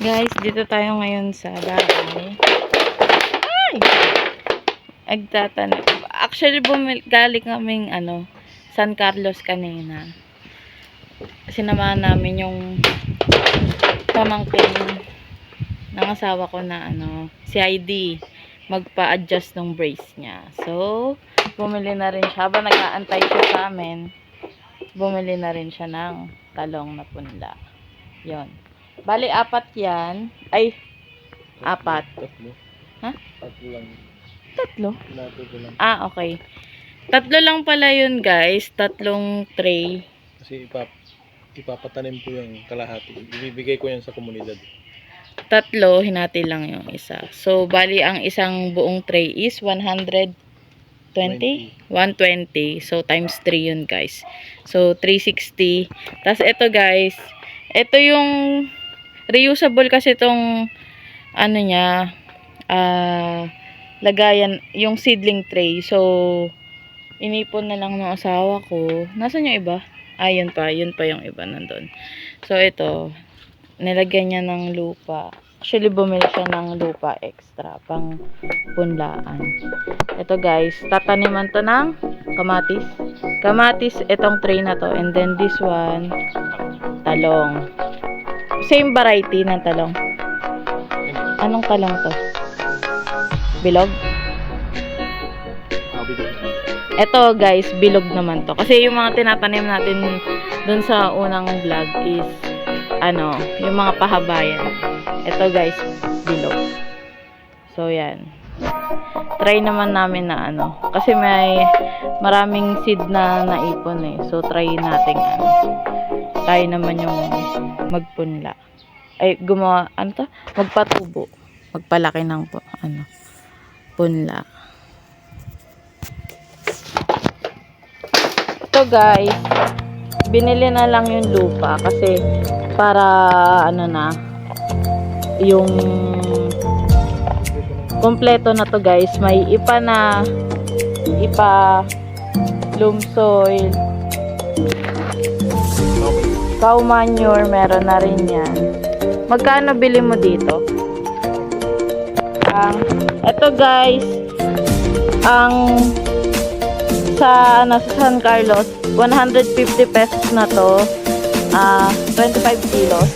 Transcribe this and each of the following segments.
Guys, dito tayo ngayon sa bahay. Ay! Agtatanim. Actually, galing kaming San Carlos kanina. Sinamahan namin yung pamangkin ng asawa ko na si ID. Magpa-adjust ng brace niya. So, bumili na rin siya. Habang nag-aantay siya sa amin, bumili na rin siya ng talong na punla. Yon. Bali, 4 yan. Ay, 4. Tatlo. Ha? Tatlo lang. 3? Nato ko lang. Ah, okay. 3 lang pala yun, guys. 3 tray. Kasi ipapatanim ko yung kalahati. Ibibigay ko yan sa komunidad. 3, hinati lang yung isa. So, bali, ang isang buong tray is 120? 120. So, times 3 yun, guys. So, 360. Tapos, ito, guys. Ito yung reusable kasi itong niya, lagayan, yung seedling tray. So, inipon na lang ng asawa ko. Nasaan yung iba? Yun pa yung iba nandun. So, ito, nilagyan niya ng lupa. Actually, bumili siya ng lupa extra, pang punlaan. Ito, guys, tataniman to ng kamatis. Kamatis, itong tray na to. And then, this one, talong. Same variety ng talong. Anong talong to? Bilog? Ito, guys, bilog naman to. Kasi yung mga tinatanim natin dun sa unang vlog is yung mga pahabayan. Ito, guys, bilog. So, yan. Try naman namin na kasi may maraming seed na naipon eh. So, try natin tayo naman yung magpunla. Ay, gumawa, magpatubo. Magpalaki ng punla. Ito, guys, binili na lang yung lupa kasi para yung kompleto na to, guys. May ipa loam soil, cow manure, meron na rin yan. Magkano bili mo dito? Ito, guys, sa San Carlos, 150 pesos na to. 25 kilos.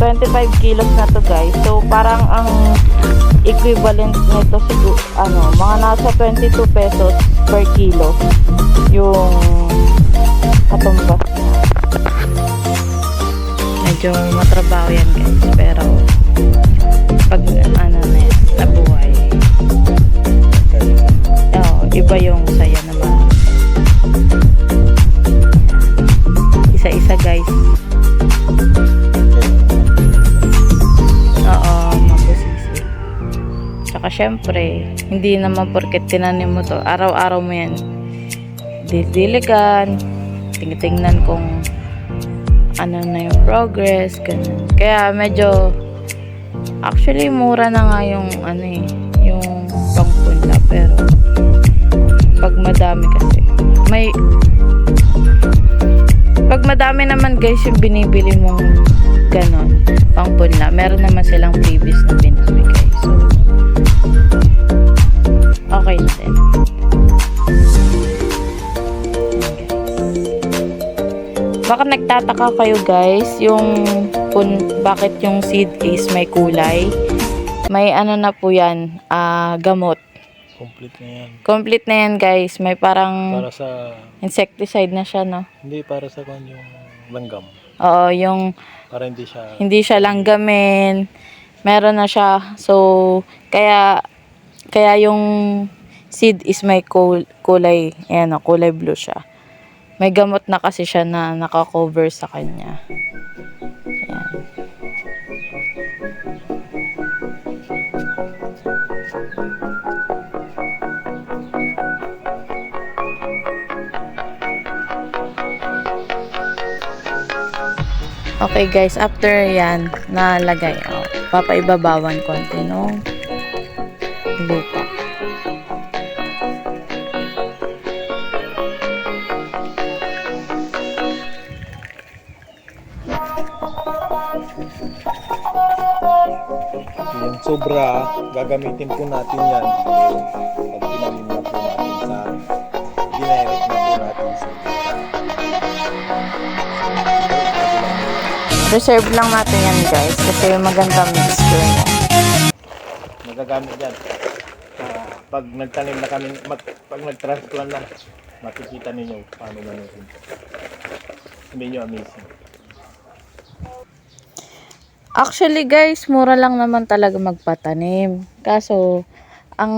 25 kilos na to, guys. So, parang ang equivalent nito siguro, mga nasa 22 pesos per kilo yung katumbas niya. Medyo matrabaho yan, guys. Pero, pag nabuhay, iba yung saya naman. Isa-isa, guys. Mabusisi. Tsaka syempre, hindi naman porket tinanim mo to, araw-araw mo yan didiligan, tingnan kung na yung progress, ganun. Kaya medyo actually mura na nga yung yung pangpunla, pero pag madami kasi pag madami naman, guys, yung binibili mong ganon pangpunla, meron naman silang previous na binibigay. So, okay na din. Baka nagtataka kayo, guys, bakit yung seed is may kulay. May na po yan, gamot. Complete na yan. Complete na yan, guys. May parang Para sa insecticide na siya, no? Hindi, para sa yung langgam. Oo, yung Para hindi siya langgamin. Meron na siya. So, kaya yung seed is may kulay, kulay blue siya. May gamot na kasi siya na naka-cover sa kanya. Ayan. Okay, guys, after yan nalagay, papaibabawan konti ng lupa. Yung sobra, gagamitin po natin yan pag tinanim na po natin sa dinirect na po natin sa Reserve lang natin yan guys kasi magandang mixture niya. magagamit yan. Pag nagtanim na kami, pag nag-transplant na, makikita ninyo paano gamitin. Hindi nyo amazing. Actually guys, mura lang naman talaga magpatanim. Kaso, ang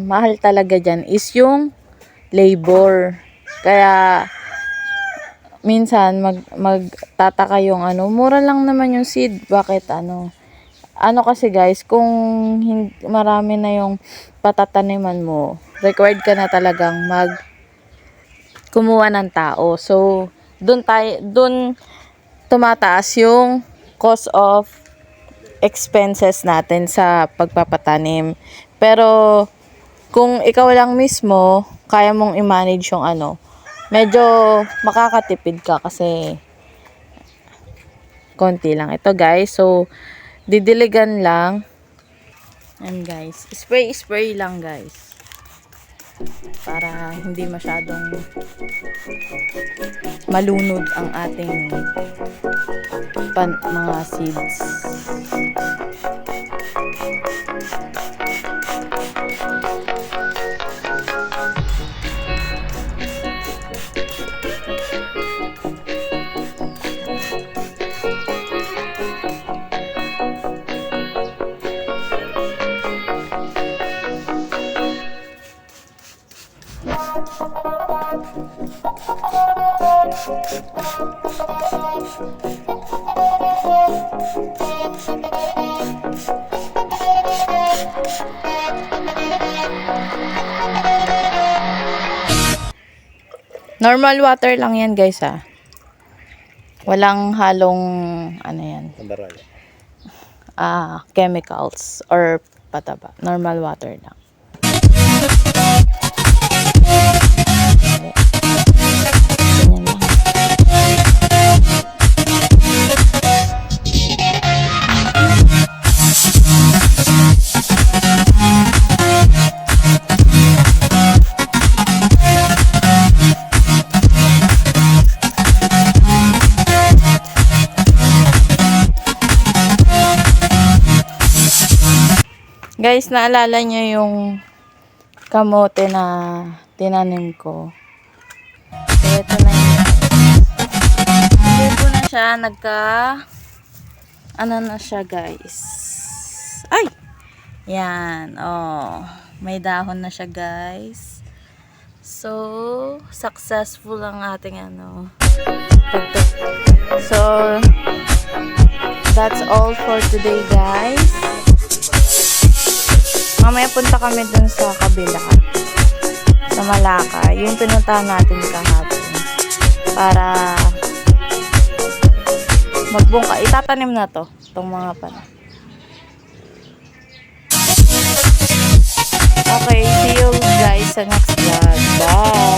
mahal talaga dyan is yung labor. Kaya, minsan magtataka yung mura lang naman yung seed. Bakit kasi guys, kung marami na yung patataniman mo, required ka na talagang kumuha ng tao. So, dun tumataas yung cost of expenses natin sa pagpapatanim. Pero, kung ikaw lang mismo, kaya mong i-manage yung medyo makakatipid ka kasi konti lang ito guys. So, didiligan lang. And guys, spray lang guys. Para hindi masyadong malunod ang ating mga seeds. Normal water lang yan guys Walang halong yan. Pandaral. Chemicals or pataba. Normal water lang. Ganyan lang. Guys, naalala niyo yung kamote na tinanim ko. So, ito na yun. Hindi ko na siya na siya guys. Ay! Yan. Oh. May dahon na siya guys. So, successful ang ating So, that's all for today guys. Mamaya punta kami dun sa kabila sa Malacca. Yung pinuntahan natin kahapon para magbungka. Itatanim na itong mga Okay, see you guys sa next vlog. Bye!